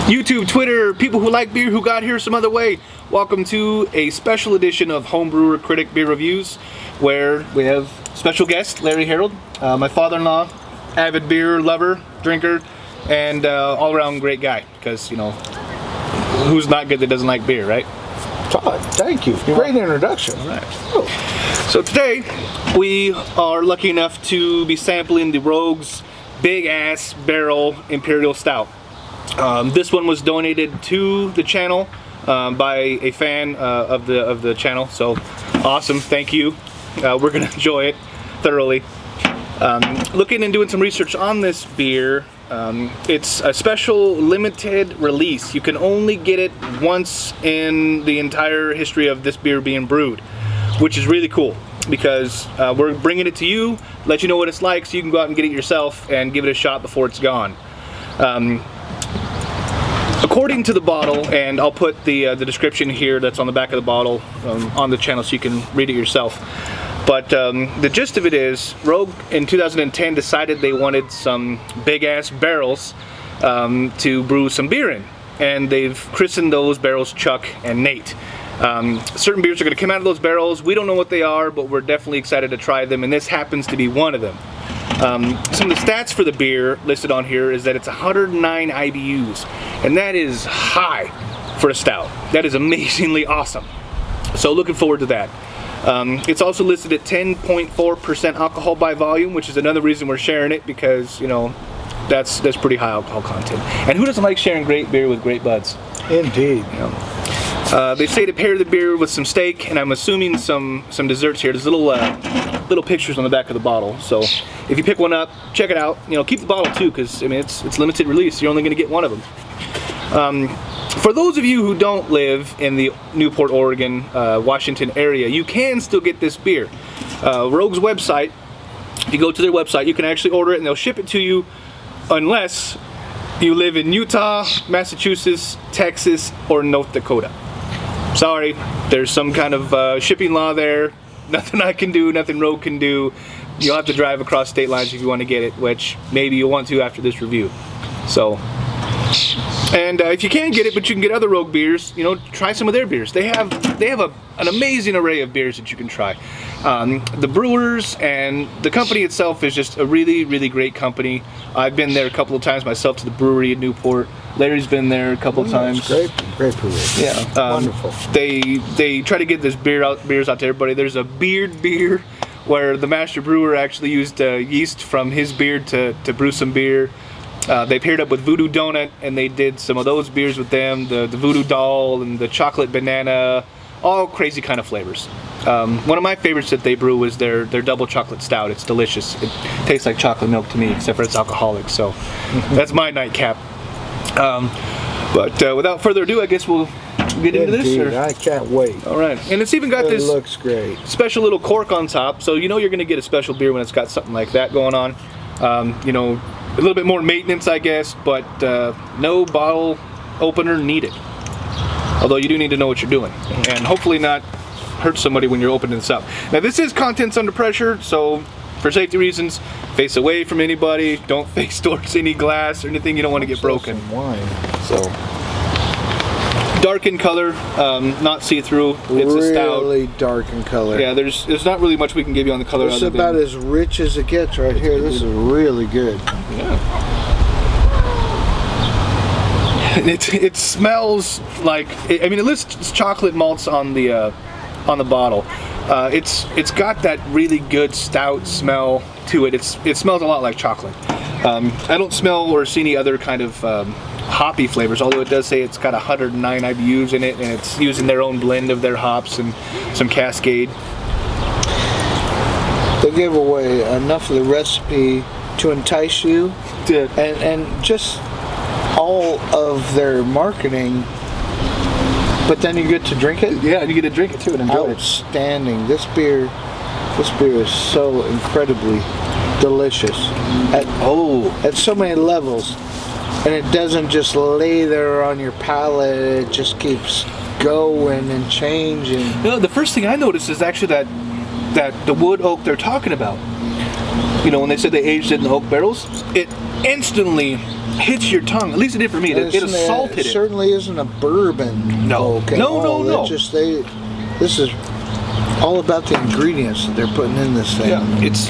YouTube, Twitter, people who like beer who got here some other way, welcome to a special edition of HomeBrewerCritic Beer Reviews, where we have special guest Larry Harold, my father-in-law, avid beer lover, drinker, and all-around great guy, because, you know, who's not good that doesn't like beer, right? Todd, thank you. Great introduction. All right. So today, we are lucky enough to be sampling the Rogue's big-ass barrel Imperial Stout. This one was donated to the channel by a fan of the channel, so awesome, thank you. We're gonna enjoy it thoroughly. Looking and doing some research on this beer, it's a special limited release. You can only get it once in the entire history of this beer being brewed, which is really cool because we're bringing it to you, let you know what it's like so you can go out and get it yourself and give it a shot before it's gone. According to the bottle, and I'll put the description here that's on the back of the bottle on the channel so you can read it yourself. But the gist of it is, Rogue in 2010 decided they wanted some big-ass barrels to brew some beer in. And they've christened those barrels Chuck and Nate. Certain beers are going to come out of those barrels. We don't know what they are, but we're definitely excited to try them, and this happens to be one of them. Some of the stats for the beer listed on here is that it's 109 IBUs, and that is high for a stout. That is amazingly awesome. So looking forward to that. It's also listed at 10.4% alcohol by volume, which is another reason we're sharing it because, you know, that's pretty high alcohol content. And who doesn't like sharing great beer with great buds? Indeed. You know? They say to pair the beer with some steak, and I'm assuming some desserts here. There's little pictures on the back of the bottle. So if you pick one up, check it out. You know, keep the bottle too, because I mean it's limited release. You're only going to get one of them. For those of you who don't live in the Newport, Oregon, Washington area, you can still get this beer. Rogue's website, if you go to their website, you can actually order it and they'll ship it to you unless you live in Utah, Massachusetts, Texas, or North Dakota. Sorry, there's some kind of shipping law there. Nothing I can do, nothing Rogue can do. You'll have to drive across state lines if you want to get it, which maybe you'll want to after this review. So, and if you can't get it, but you can get other Rogue beers, you know, try some of their beers. They have an amazing array of beers that you can try. The brewers and the company itself is just a really, really great company. I've been there a couple of times myself to the brewery in Newport. Larry's been there a couple of times. Great brewery. Yeah, wonderful. They try to get this beers out to everybody. There's a beard beer where the master brewer actually used yeast from his beard to brew some beer. They paired up with Voodoo Donut and they did some of those beers with them. The Voodoo Doll and the Chocolate Banana, all crazy kind of flavors. One of my favorites that they brew was their double chocolate stout. It's delicious. It tastes like chocolate milk to me, except for it's alcoholic. So that's my nightcap. But without further ado, I guess we'll get into this. Indeed, I can't wait. All right, and it's even got this looks great special little cork on top, so you know you're going to get a special beer when it's got something like that going on. You know, a little bit more maintenance, I guess, but no bottle opener needed. Although you do need to know what you're doing, and hopefully not hurt somebody when you're opening this up. Now this is contents under pressure, so for safety reasons, face away from anybody. Don't face towards any glass or anything you don't want to get broken. Some wine. So dark in color, not see-through. It's a stout. Really dark in color. Yeah, there's not really much we can give you on the color. It's about as rich as it gets right here. This is really good. Yeah. It smells like, I mean, it lists chocolate malts on the bottle. It's got that really good stout smell to it. It smells a lot like chocolate. I don't smell or see any other kind of hoppy flavors, although it does say it's got 109 IBUs in it, and it's using their own blend of their hops and some Cascade. They gave away enough of the recipe to entice you, and just all of their marketing, but then you get to drink it. Yeah, and you get to drink it too and enjoy it. Outstanding. This beer is so incredibly delicious at so many levels, and it doesn't just lay there on your palate. It just keeps going and changing. You know, the first thing I noticed is actually that the wood oak they're talking about. You know, when they said they aged it in oak barrels, it instantly hits your tongue. At least it did for me. It assaulted it. Certainly isn't a bourbon. No. Oak at all. This is all about the ingredients that they're putting in this thing. Yeah, it's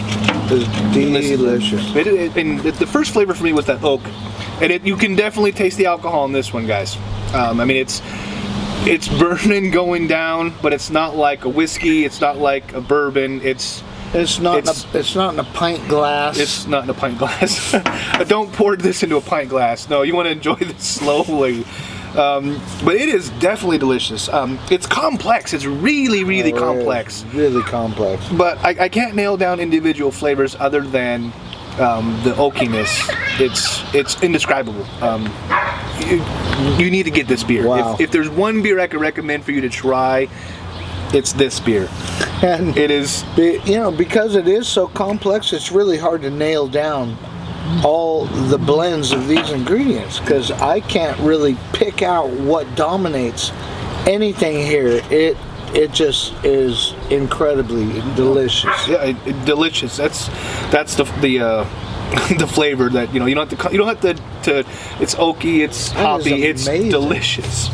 delicious. And the first flavor for me was that oak, and you can definitely taste the alcohol in this one, guys. I mean, it's burning going down, but it's not like a whiskey. It's not like a bourbon. It's not in a pint glass. It's not in a pint glass. Don't pour this into a pint glass. No, you want to enjoy this slowly. But it is definitely delicious. It's complex. It's really complex. Really complex. But I can't nail down individual flavors other than the oakiness. It's indescribable. You need to get this beer. Wow. If there's one beer I could recommend for you to try, it's this beer. And it is, because it is so complex, it's really hard to nail down all the blends of these ingredients, because I can't really pick out what dominates anything here. It just is incredibly delicious. Yeah, delicious. That's the the flavor that you don't have to it's oaky, it's hoppy, it's delicious.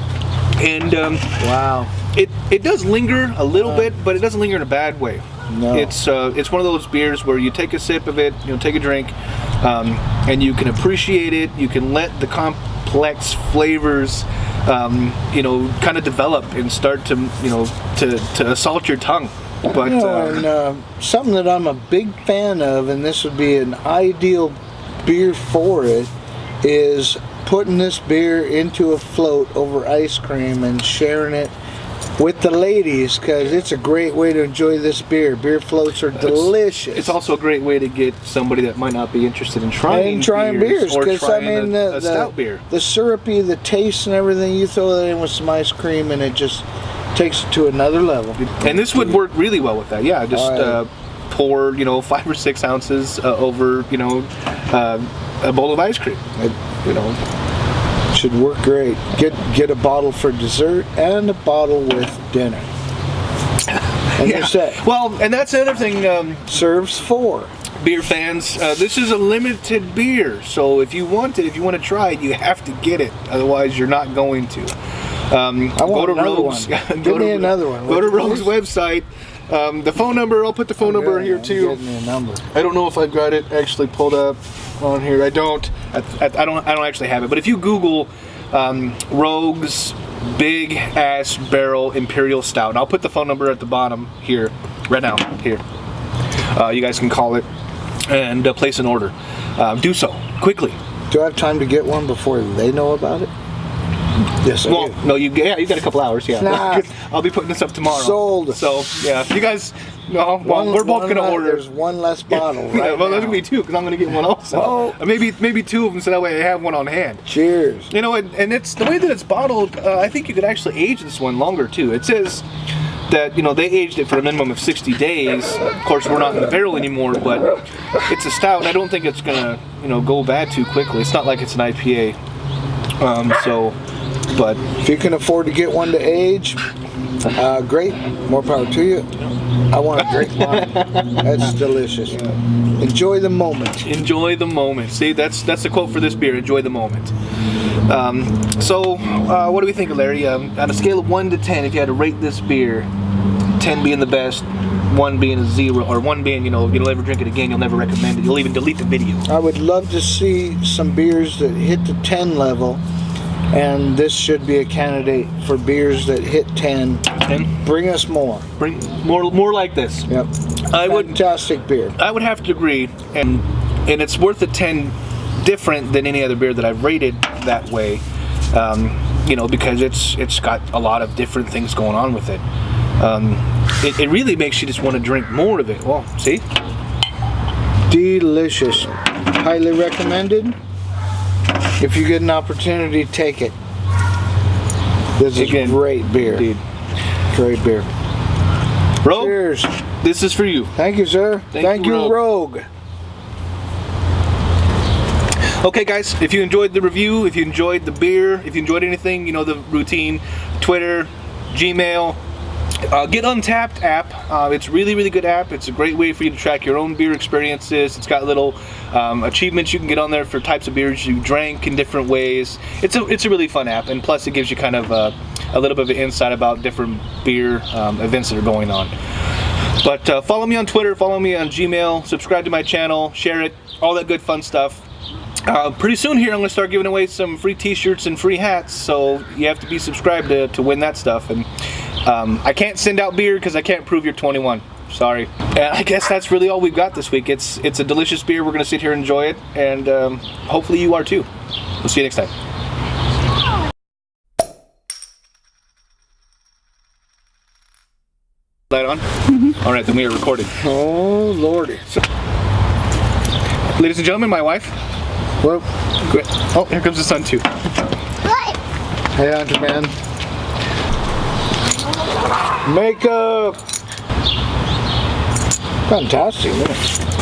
And wow, it does linger a little bit, but it doesn't linger in a bad way. No. It's one of those beers where you take a sip of it, take a drink, and you can appreciate it. You can let the complex flavors, kind of develop and start to assault your tongue. But and something that I'm a big fan of, and this would be an ideal beer for it, is putting this beer into a float over ice cream and sharing it with the ladies, because it's a great way to enjoy this beer. Beer floats are delicious. It's also a great way to get somebody that might not be interested in trying beers, because a stout beer. The syrupy, the taste and everything, you throw that in with some ice cream and it just takes it to another level. And this would work really well with that. Yeah, just pour 5 or 6 ounces over a bowl of ice cream. Should work great. Get a bottle for dessert and a bottle with dinner. And you're set. Well, and that's the other thing. Serves 4. Beer fans, this is a limited beer, so if you want to try it, you have to get it. Otherwise, you're not going to. Go to Rogue's. Give me another one. Go to Rogue's website. The phone number. I'll put the phone number here too. Give me a number. I don't know if I've got it actually pulled up on here. I don't. I don't actually have it. But if you Google Rogue's Big Ass Barrel Imperial Stout, and I'll put the phone number at the bottom here, right now. Here, you guys can call it and place an order. Do so quickly. Do I have time to get one before they know about it? Yes, I do. No, you got a couple hours, yeah. Nah. I'll be putting this up tomorrow. Sold. So, yeah, you guys, we're both going to order. There's one less bottle, right? Yeah, well, there's going to be 2, because I'm going to get one also. Maybe 2 of them, so that way I have one on hand. Cheers. And it's the way that it's bottled, I think you could actually age this one longer, too. It says that, they aged it for a minimum of 60 days. Of course, we're not in the barrel anymore, but it's a stout, and I don't think it's going to, go bad too quickly. It's not like it's an IPA. But if you can afford to get one to age, great. More power to you. I want a great wine. That's delicious. Enjoy the moment. Enjoy the moment. See, that's the quote for this beer. Enjoy the moment. What do we think, Larry? On a scale of 1 to 10, if you had to rate this beer, 10 being the best, 1 being a 0, or 1 being, you'll never drink it again, you'll never recommend it, you'll even delete the video. I would love to see some beers that hit the 10 level. And this should be a candidate for beers that hit 10. 10? Bring us more. Bring more like this. Yep. Fantastic beer. I would have to agree, and it's worth a 10 different than any other beer that I've rated that way. Because it's got a lot of different things going on with it. It really makes you just want to drink more of it. Well, see? Delicious. Highly recommended. If you get an opportunity, take it. This is great beer. Indeed. Great beer. Rogue, cheers. This is for you. Thank you, sir. Thank you, Rogue. Okay, guys, if you enjoyed the review, if you enjoyed the beer, if you enjoyed anything, the routine, Twitter, Gmail, Get Untapped app. It's really good app. It's a great way for you to track your own beer experiences. It's got little achievements you can get on there for types of beers you drank in different ways. It's a really fun app, and plus it gives you kind of a little bit of an insight about different beer events that are going on. But follow me on Twitter, follow me on Gmail, subscribe to my channel, share it, all that good fun stuff. Pretty soon here I'm going to start giving away some free t-shirts and free hats, so you have to be subscribed to win that stuff. And I can't send out beer because I can't prove you're 21. Sorry. And I guess that's really all we've got this week. It's a delicious beer. We're going to sit here and enjoy it, and hopefully you are too. We'll see you next time. Light on? Mm-hmm. All right, then we are recording. Oh, Lordy. So, ladies and gentlemen, my wife. Well, great. Oh, here comes the sun too. Hey, Hunter Man. Makeup. Fantastic.